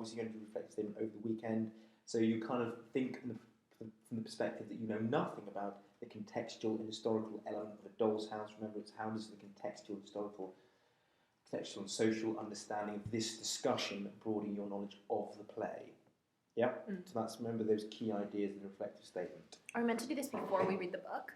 obviously you're going to do a reflective statement over the weekend, so you kind of think from the perspective that you know nothing about the contextual and historical element of A Doll's House. Remember, it's how does the contextual and social understanding of this discussion broaden your knowledge of the play. Yeah? So that's, remember those key ideas in the reflective statement. Are we meant to do this before we read the book?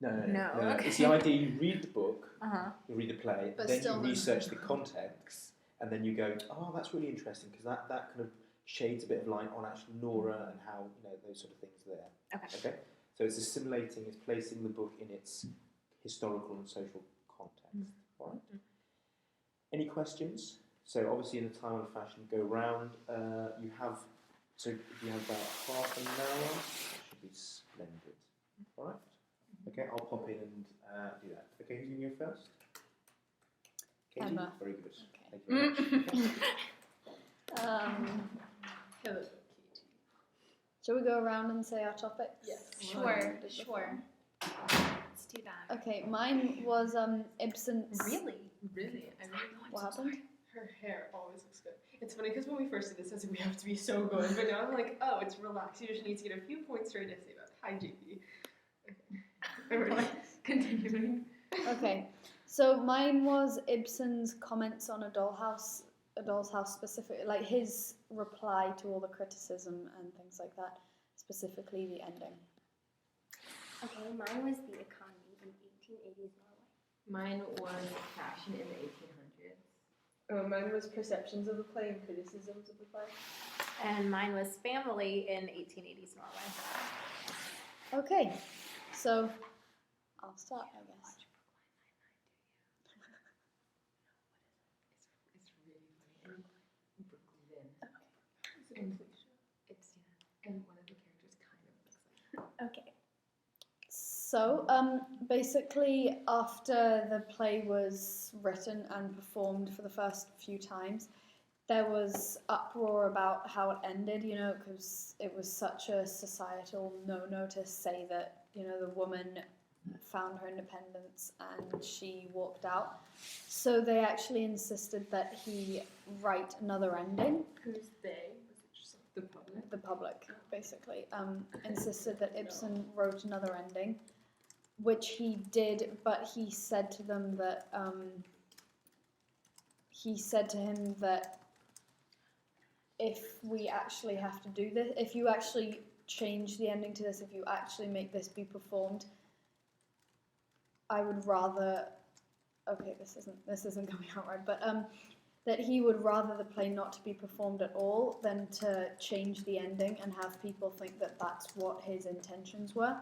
No. Okay. It's the idea you read the book, Uh-huh. you read the play, But then still you the- research the context, and then you go, oh, that's really interesting, because that kind of shades a bit of light on actually Nora and how, you know, those sort of things there. Okay. So it's assimilating, it's placing the book in its historical and social context. All right? Any questions? So obviously in a time and fashion, go round. You have about half an hour. That should be splendid. All right? Okay, I'll pop in and do that. Okay, who's going to go first? Katie? Emma. Very good. Okay. Thank you very much. Hello, Katie. Shall we go around and say our topics? Yes. Sure. Let's do that. Okay, mine was Ibsen's. Really? Really? I really What happened? Her hair always looks good. It's funny because when we first did this, I was like, we have to be so good. But now I'm like, oh, it's relaxed. You just need to get a few points for an essay about it. Hi, JP. Okay. Continuing. Okay, so mine was Ibsen's comments on A Doll's House specifically, like his reply to all the criticism and things like that, specifically the ending. Okay, mine was the economy in 1880s Norway. Mine was fashion in the 1800s. Oh, mine was perceptions of the play and criticisms of the play. And mine was family in 1880s Norway. Okay, so I'll start, I guess. It's really funny. And Brooklyn. And it's and one of the characters kind of looks like. Okay. So, basically, after the play was written and performed for the first few times, there was uproar about how it ended, you know, because it was such a societal no-no to say that, you know, the woman found her independence and she walked out. So they actually insisted that he write another ending. Who's they? Was it just The public. The public, basically, insisted that Ibsen wrote another ending, which he did, but he said to them that, he said to him that if we actually have to do this, if you actually change the ending to this, if you actually make this be performed, I would rather, okay, this isn't coming out right, but, that he would rather the play not to be performed at all than to change the ending and have people think that that's what his intentions were.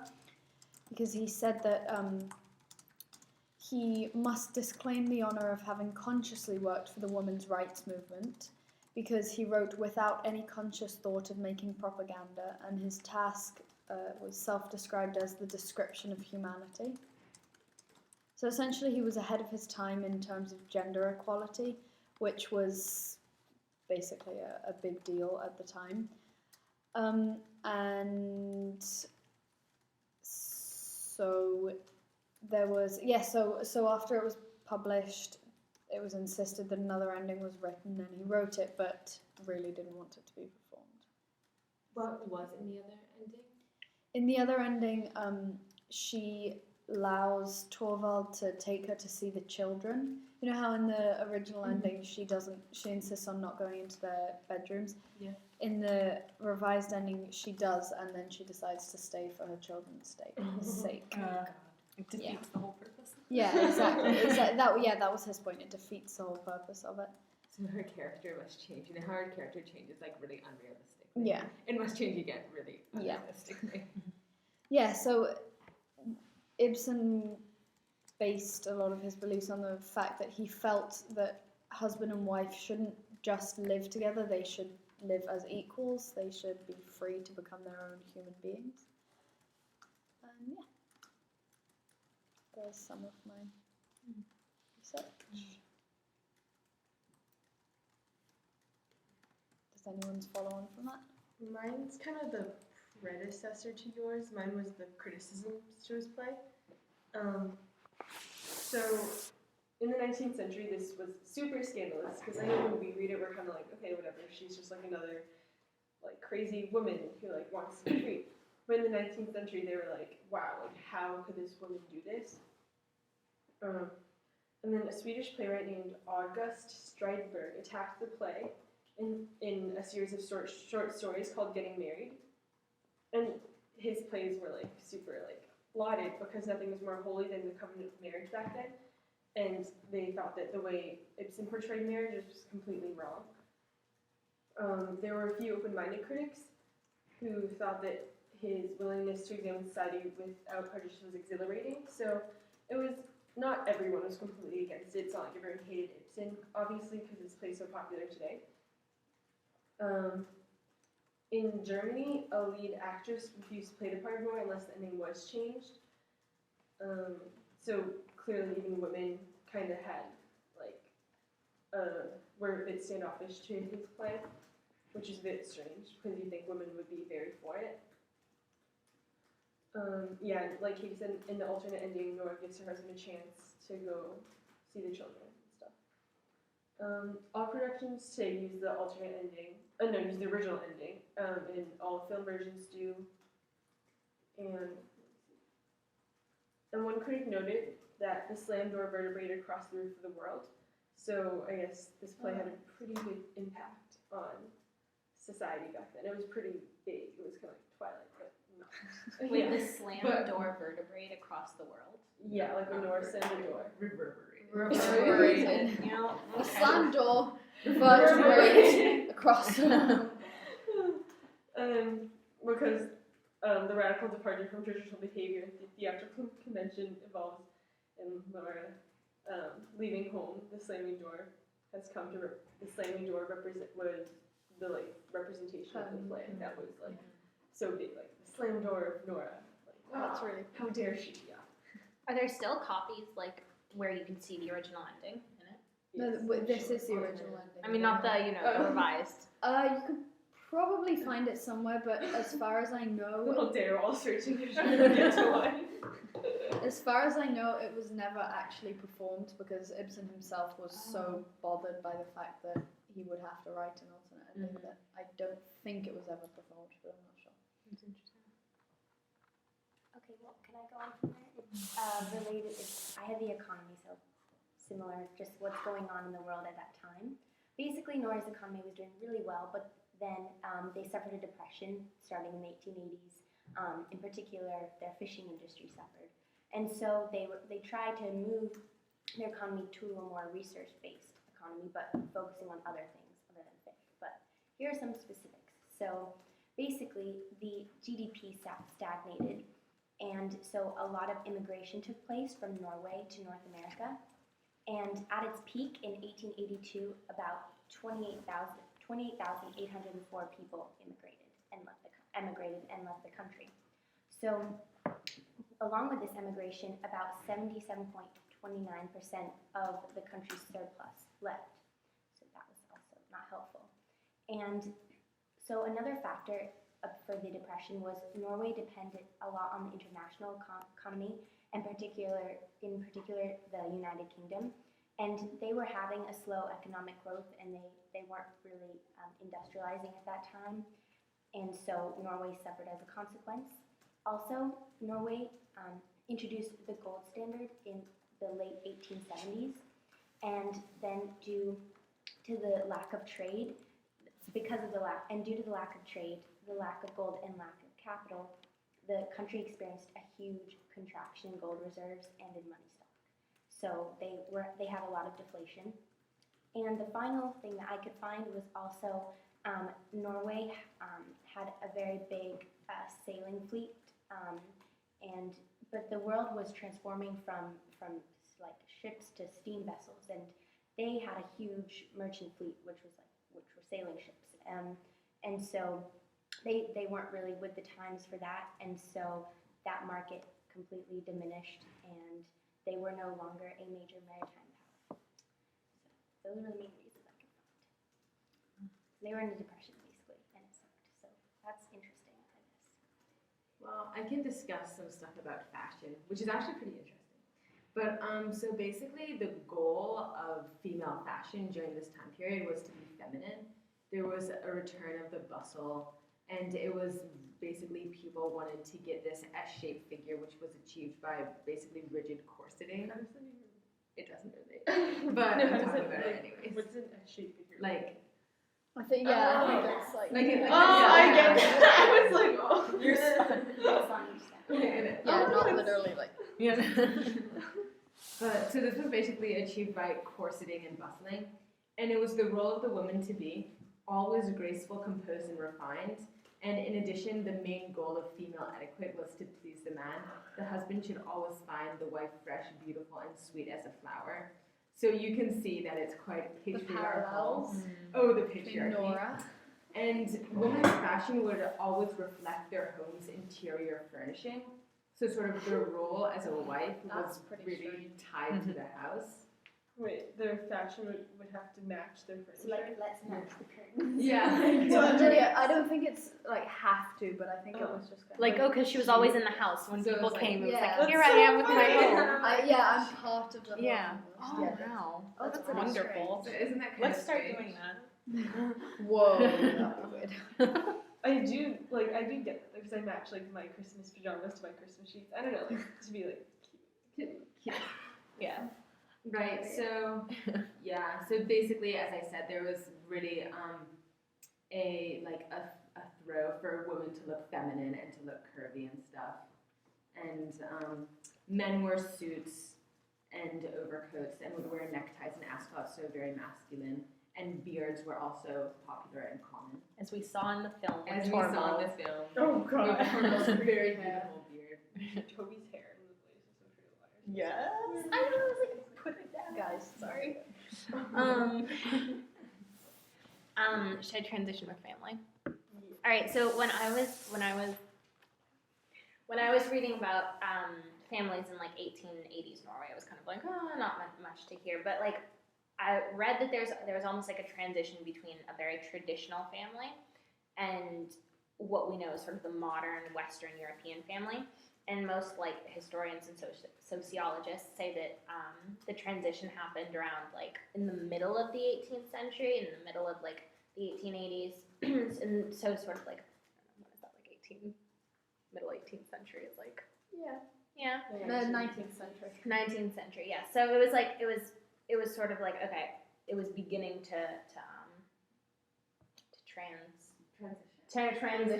Because he said that he must disclaim the honour of having consciously worked for the women's rights movement, because he wrote without any conscious thought of making propaganda, and his task was self-described as the description of humanity. So essentially he was ahead of his time in terms of gender equality, which was basically a big deal at the time. And so there was, so after it was published, it was insisted that another ending was written, and he wrote it, but really didn't want it to be performed. What was in the other ending? In the other ending, she allows Torvald to take her to see the children. You know how in the original ending she insists on not going into their bedrooms? Yeah. In the revised ending she does, and then she decides to stay for her children's sake. It defeats the whole purpose. Yeah, exactly. That was his point. It defeats the whole purpose of it. So her character must change. You know how her character changes like really unrealistically. Yeah. It must change again really Yeah. unrealistically. Yeah, so Ibsen based a lot of his beliefs on the fact that he felt that husband and wife shouldn't just live together, they should live as equals, they should be free to become their own human beings. And yeah, there's some of my research. Does anyone follow on from that? Mine's kind of the predecessor to yours. Mine was the criticisms to his play. So in the 19th century, this was super scandalous because I know when we read it, we're kind of like, okay, whatever. She's just like another like crazy woman who like wants to be free. But in the 19th century, they were like, wow, like how could this woman do this? And then a Swedish playwright named August Strindberg attacked the play in a series of short stories called Getting Married. And his plays were like super like lauded because nothing was more holy than the covenant of marriage back then. And they thought that the way Ibsen portrayed marriage was completely wrong. There were a few open-minded critics who thought that his willingness to examine society without prejudice was exhilarating. So it was not everyone was completely against it. It's not like everyone hated Ibsen, obviously, because his play is so popular today. In Germany, a lead actress refused to play the part of Nora unless the ending was changed. So clearly, even women kind of had were a bit standoffish to his play, which is a bit strange because you think women would be very for it. Yeah, like Katie said, in the alternate ending, Nora gives her husband a chance to go see the children and stuff. All productions today use the alternate ending. Use the original ending. And all film versions do. And one critic noted that the slam door reverberated across the roof of the world. So I guess this play had a pretty big impact on society back then. It was pretty big. It was kind of like Twilight, but not. Wait, Yeah. the slam door vertebrate across the world? Yeah, like when Nora slammed the door. Reverberated. Yeah. A slam door reverberated across the world. Because the radical departure from traditional behavior in the theatrical convention involves in Nora leaving home. The slamming door has come to the slamming door was the representation of the play that was like so big, like the slam door of Nora. Like, wow, That's really how dare she? Yeah. Are there still copies like where you can see the original ending in it? No, this is the original ending. I mean, not the the revised. You could probably find it somewhere, but as far as I know, Little dare all searching to get to one. as far as I know, it was never actually performed because Ibsen himself was so bothered by the fact that he would have to write an alternate ending that I don't think it was ever performed, but I'm not sure. That's interesting. Okay, well, can I go on from there? It's related. I had the economy, so similar, just what's going on in the world at that time. Basically, Norway's economy was doing really well, but then they suffered a depression starting in the 1880s. In particular, their fishing industry suffered. And so they tried to move their economy to a more research-based economy, but focusing on other things other than fish. But here are some specifics. So basically, the GDP stagnated, and so a lot of immigration took place from Norway to North America. And at its peak in 1882, about 28,804 people emigrated and left the country. So, along with this emigration, about 77.29% of the country's surplus left. So that was also not helpful. And so another factor for the depression was Norway depended a lot on the international economy, and in particular the United Kingdom. And they were having a slow economic growth, and they weren't really industrializing at that time. And so Norway suffered as a consequence. Also, Norway introduced the gold standard in the late 1870s, and then due to the lack of trade, due to the lack of trade, the lack of gold and lack of capital, the country experienced a huge contraction in gold reserves and in money stock. So they have a lot of deflation. And the final thing that I could find was also Norway had a very big sailing fleet, but the world was transforming from like ships to steam vessels, and they had a huge merchant fleet, which were sailing ships, and so they weren't really with the times for that, and so that market completely diminished, and they were no longer a major maritime power. So those are the main reasons I could find. They were in a depression basically, and it sucked. So that's interesting, I guess. Well, I can discuss some stuff about fashion, which is actually pretty interesting. But so basically, the goal of female fashion during this time period was to be feminine. There was a return of the bustle, and it was basically people wanted to get this S-shaped figure, which was achieved by basically rigid corseting. It doesn't relate, but I'm talking about it anyways. What's an S-shaped figure? Like, I think I think that's like I get it. I was like, oh, you're That's on each side. yeah, not literally like Yeah. But so this was basically achieved by corseting and bustling, and it was the role of the woman to be always graceful, composed, and refined. And in addition, the main goal of female etiquette was to please the man. The husband should always find the wife fresh, beautiful, and sweet as a flower. So you can see that it's quite the patriarchal. parallels Oh, the between patriarchy. Nora. And women's fashion would always reflect their home's interior furnishing. So sort of their role as a wife That's was pretty really tied to the house. Wait, their fashion would have to match their So furniture? like, let's match the curtains. Yeah. So really, I don't think it's like have to, but I think it was just kind of Like, oh, because she was always in the house when So people it's like- came. It was Yeah. like, here That's I am with so my funny. home. yeah, I'm part of the whole Yeah. universe. Oh, Yeah, wow. Oh, that's that's pretty wonderful. So isn't that kind Let's of start strange? doing that. Whoa, that'd be weird. I do get that because I match like my Christmas pajamas to my Christmas sheets. I don't know, like to be like cute. Yeah. Right. So yeah. So basically, as I said, there was really a throw for women to look feminine and to look curvy and stuff, and men wore suits and overcoats and would wear neckties and ascots, so very masculine. And beards were also popular and common. As we saw in the film. with As we saw in Torvald. the film. Oh god. Torvald's very beautiful beard. Toby's hair in the place is so true. Yes. I was like, put it down. Guys, sorry. Should I transition with family? All right. So when I was reading about families in like 1880s Norway, I was kind of like, oh, not much to hear. But like, I read that there was almost like a transition between a very traditional family and what we know is sort of the modern Western European family. And most like historians and sociologists say that the transition happened around like in the middle of the 18th century, in the middle of like the 1880s, and so sort of like I don't know, what is that like middle 18th century is like yeah The 19th century. 19th century, yeah. So it was like it was sort of like okay, it was beginning to transition.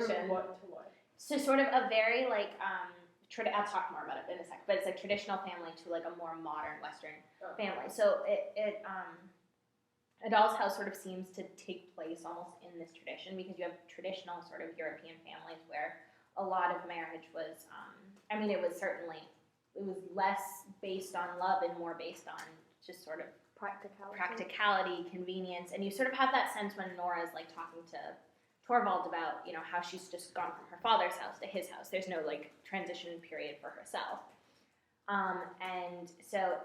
From what to what? So sort of a very like I'll talk more about it in a sec, but it's like traditional family to like a more modern Western family. So a doll's house sort of seems to take place almost in this tradition because you have traditional sort of European families where a lot of marriage was it was less based on love and more based on just sort of practicality, convenience, and you sort of have that sense when Nora's like talking to Torvald about, you know, how she's just gone from her father's house to his house. There's no like transition period for herself. And so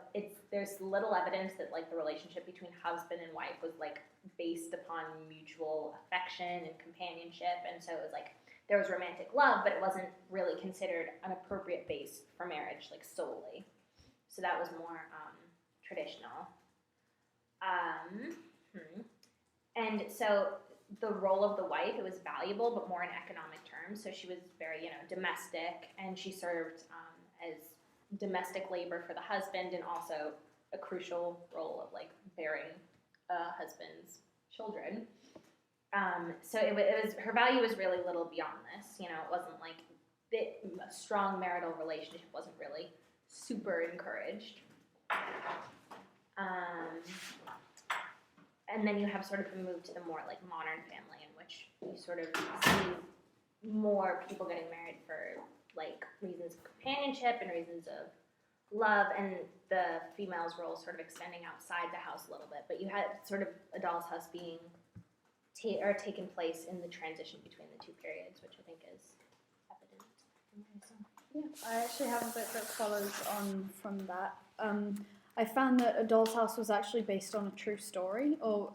there's little evidence that like the relationship between husband and wife was like based upon mutual affection and companionship. And so it was like there was romantic love, but it wasn't really considered an appropriate base for marriage, like solely. So that was more traditional. And so the role of the wife, it was valuable, but more in economic terms. So she was very, domestic, and she served as domestic labor for the husband, and also a crucial role of like bearing a husband's children. So it was her value was really little beyond this. It wasn't like a strong marital relationship wasn't really super encouraged. And then you have sort of the move to the more like modern family, in which you sort of see more people getting married for like reasons of companionship and reasons of love, and the female's role sort of extending outside the house a little bit. But you had sort of a doll's house being taken place in the transition between the two periods, which I think is evident. Yeah, I actually have a bit that follows on from that. I found that A Doll's House was actually based on a true story, or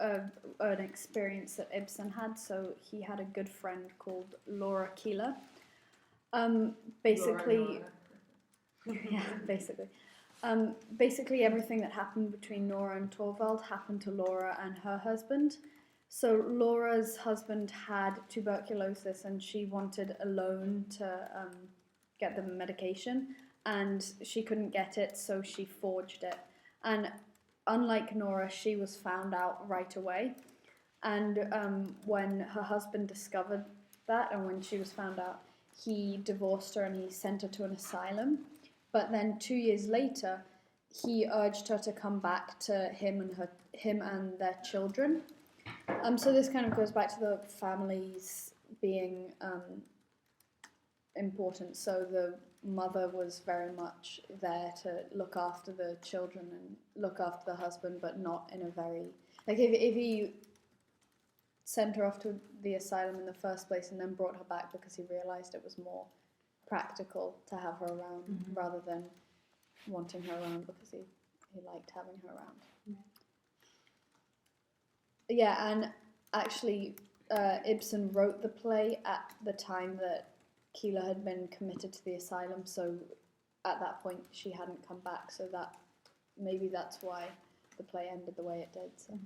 an experience that Ibsen had. So he had a good friend called Laura Keeler. Basically, Laura. yeah, basically. Basically everything that happened between Nora and Torvald happened to Laura and her husband. So Laura's husband had tuberculosis and she wanted a loan to get the medication, and she couldn't get it, so she forged it. And unlike Nora, she was found out right away. And when her husband discovered that, and when she was found out, he divorced her and he sent her to an asylum. But then 2 years later, he urged her to come back to him and their children. So this kind of goes back to the families being important. So the mother was very much there to look after the children and look after the husband, but not in a very... Like if he sent her off to the asylum in the first place and then brought her back because he realised it was more practical to have her around rather than wanting her around because he liked having her around. Yeah, and actually Ibsen wrote the play at the time that Keela had been committed to the asylum, so at that point she hadn't come back, so that maybe that's why the play ended the way it did. So.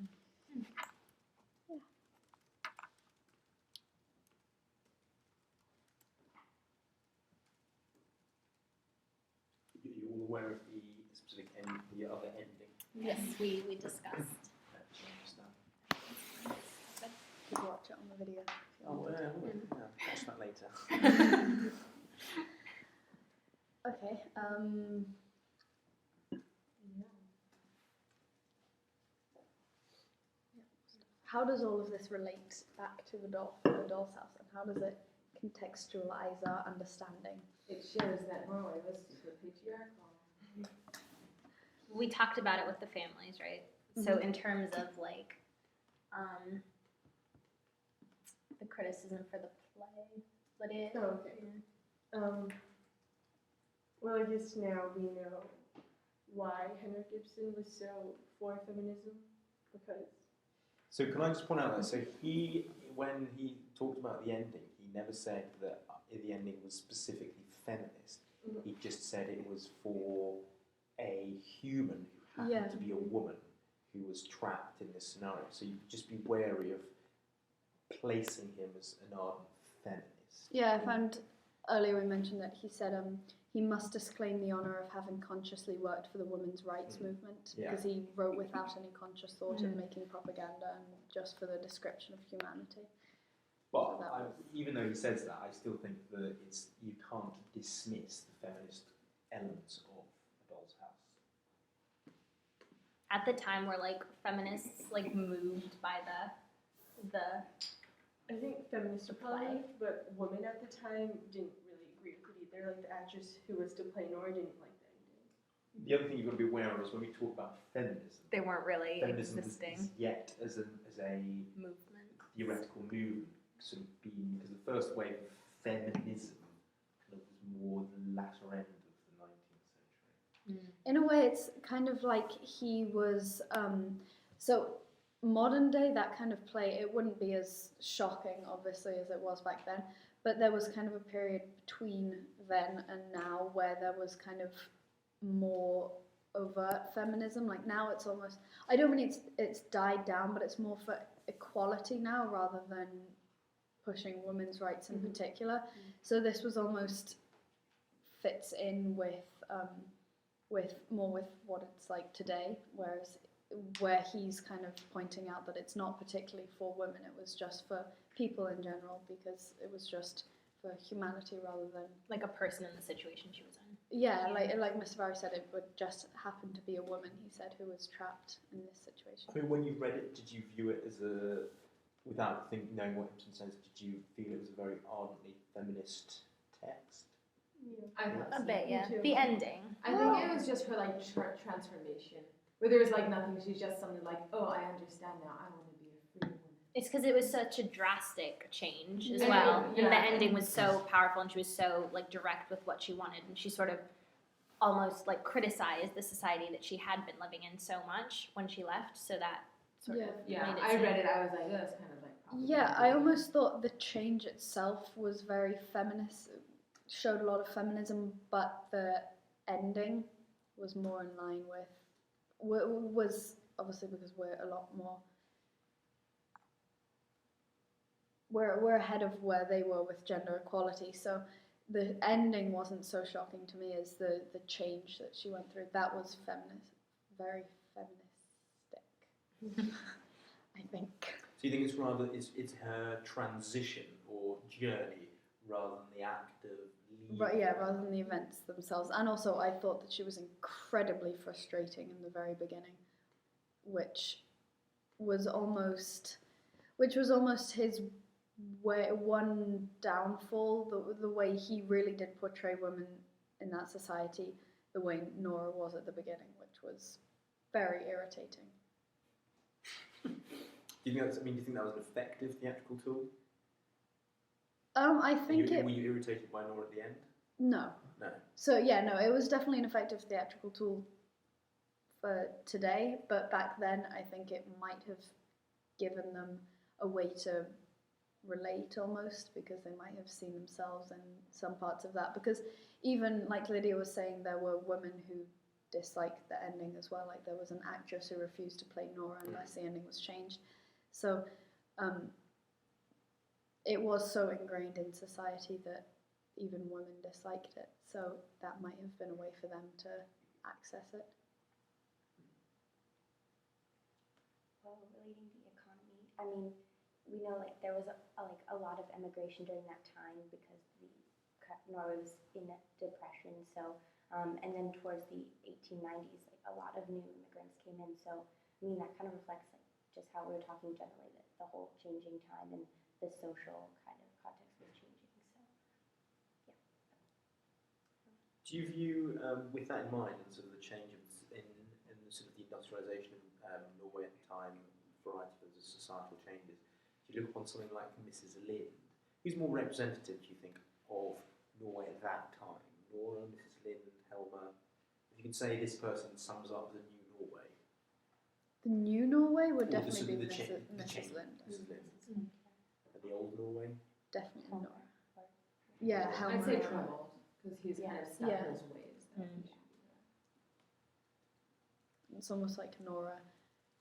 You're all aware of the specific the other ending? Yes, we discussed. You can watch it on the video. Oh, yeah, watch that later. Okay. How does all of this relate back to the doll's house, and how does it contextualize our understanding? It shows that Norway was super patriarchal. We talked about it with the families, right? So in terms of like the criticism for the play, but it. Oh, okay. Well, I guess now we know why Henrik Ibsen was so for feminism, because. So can I just point out that when he talked about the ending, he never said that the ending was specifically feminist. He just said it was for a human who happened to be a woman who was trapped in this scenario. So you just be wary of placing him as an ardent feminist. Yeah, I found earlier we mentioned that he said he must disclaim the honour of having consciously worked for the women's rights movement because he wrote without any conscious thought of making propaganda and just for the description of humanity. But even though he says that, I still think that you can't dismiss the feminist elements of A Doll's House. At the time, were like feminists like moved by the I think feminists are probably, but women at the time didn't really agree with it either. Like the actress who was to play Nora didn't like the ending. The other thing you've got to be aware of is when we talk about feminism, they weren't really feminism existing is yet as a movement. theoretical movement sort of being, because the first wave of feminism kind of was more the latter end of the 19th century. In a way, it's kind of like he was... so modern day, that kind of play, it wouldn't be as shocking, obviously, as it was back then, but there was kind of a period between then and now where there was kind of more overt feminism. Like now it's almost... I don't mean it's died down, but it's more for equality now rather than pushing women's rights in particular. So this was almost fits in with what it's like today, where he's kind of pointing out that it's not particularly for women, it was just for people in general, because it was just for humanity rather than... Like a person in the situation she was in. Yeah, like Mr. Barry said, it would just happen to be a woman, he said, who was trapped in this situation. I mean, when you read it, did you view it as without knowing what Ibsen says, did you feel it was a very ardently feminist text? I thought A so. bit, yeah. Me too. The ending. I think it was just her like transformation, where there was like nothing. She's just something like, oh, I understand now. I want to be a free woman. It's because it was such a drastic change as Yeah. well, Yeah. and the ending was so powerful, and she was so like direct with what she wanted, and she sort of almost like criticized the society that she had been living in so much when she left. So that sort of Yeah, made it I seem- read it. I was like, oh, that's kind of like. Yeah, I almost thought the change itself was very feminist, showed a lot of feminism, but the ending was more in line with was obviously because we're a lot more we're ahead of where they were with gender equality. So the ending wasn't so shocking to me as the change that she went through. That was very feministic, I think. So you think it's rather it's her transition or journey rather than the act of leaving? Right, yeah, rather than the events themselves. And also, I thought that she was incredibly frustrating in the very beginning, which was almost his one downfall. The way he really did portray women in that society, the way Nora was at the beginning, which was very irritating. Do you think do you think that was an effective theatrical tool? I think Were you irritated by Nora at the end? No. No. So yeah, no, it was definitely an effective theatrical tool for today, but back then I think it might have given them a way to relate almost, because they might have seen themselves in some parts of that. Because even like Lydia was saying, there were women who disliked the ending as well. Like there was an actress who refused to play Nora unless the ending was changed. So it was so ingrained in society that even women disliked it. So that might have been a way for them to access it. Well, relating to the economy, I mean, we know like there was a lot of emigration during that time because Norway was in a depression. So and then towards the 1890s, like a lot of new immigrants came in. So I mean that kind of reflects like just how we were talking generally, that the whole changing time and the social kind of context was changing. So yeah. Do you view, with that in mind, and sort of the change in the sort of the industrialisation of Norway at the time, variety of the societal changes, do you look upon something like Mrs. Lind, who's more representative, do you think, of Norway at that time? Nora, Mrs. Lind, Helma. If you could say this person sums up the new Norway. The new Norway would Or definitely be the Mrs. Lind. Mrs. Lind. And the old Norway. Definitely Nora. Yeah, Helma. I'd say Troubled, because he's kind of stuck Yeah. in his ways. It's almost like Nora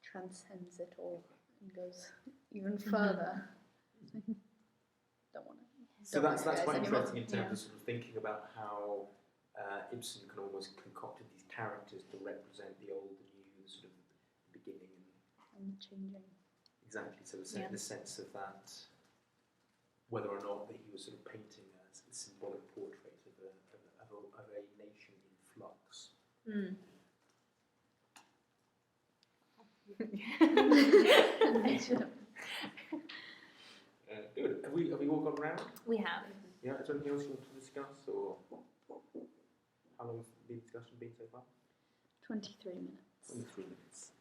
transcends it all and goes even further. Don't want to. So that's quite anymore. interesting in terms of sort of thinking about how Ibsen can almost concocted these characters to represent the old, the new, the sort of the beginning, And changing. exactly. So the sense of that, whether or not that he was sort of painting a symbolic portrait of a nation in flux. Good. Have we all gone round? We have. Yeah. Is there anything else you want to discuss, or how long has the discussion been so far? 23 minutes. 23 minutes.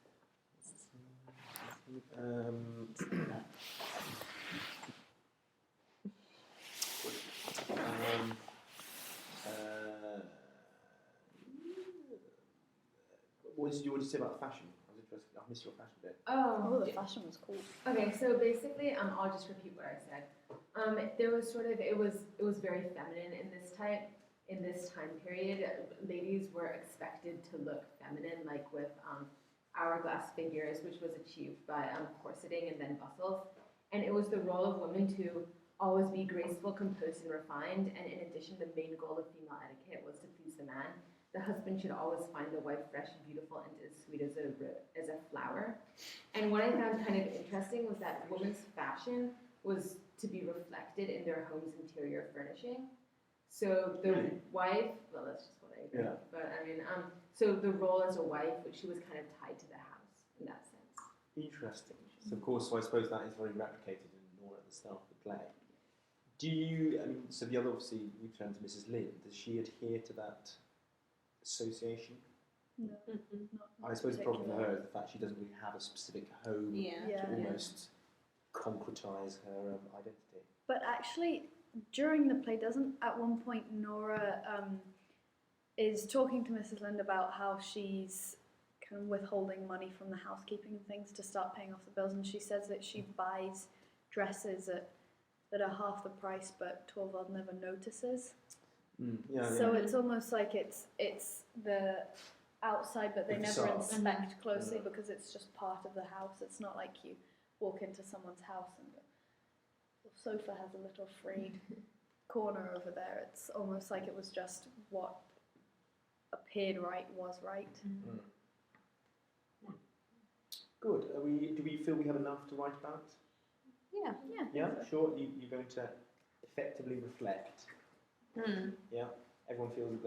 What did you say about fashion? I was interested. I missed your fashion bit. Oh, the fashion was cool. Okay, so basically, I'll just repeat what I said. There was sort of it was very feminine in this time period. Ladies were expected to look feminine, like with hourglass figures, which was achieved by corseting and then bustles. And it was the role of women to always be graceful, composed, and refined. And in addition, the main goal of female etiquette was to please the man. The husband should always find the wife fresh, beautiful, and as sweet as a flower. And what I found kind of interesting was that women's fashion was to be reflected in their home's interior furnishing. So the wife, well, that's just what I agree. Yeah. But I mean, so the role as a wife, she was kind of tied to the house in that sense. Interesting. So of course, so I suppose that is very replicated in Nora at the start of the play. Do you? I mean, so the other, obviously, we turn to Mrs. Lind. Does she adhere to that association? No, I suppose the problem for her is the fact she doesn't really have a specific home Yeah. to almost concretise her identity. But actually, during the play, doesn't at one point Nora is talking to Mrs. Lind about how she's kind of withholding money from the housekeeping and things to start paying off the bills, and she says that she buys dresses that are half the price, but Torvald never notices. Yeah. So it's almost like it's the outside, but they The never facade. inspect closely Mhm. because it's just part of the house. It's not like you walk into someone's house and go, the sofa has a little frayed corner over there. It's almost like it was just what appeared right was right. Mm. Good. Do we feel we have enough to write about? Yeah. Yeah, sure. You're going to effectively reflect. Hmm. Yeah, everyone feels that they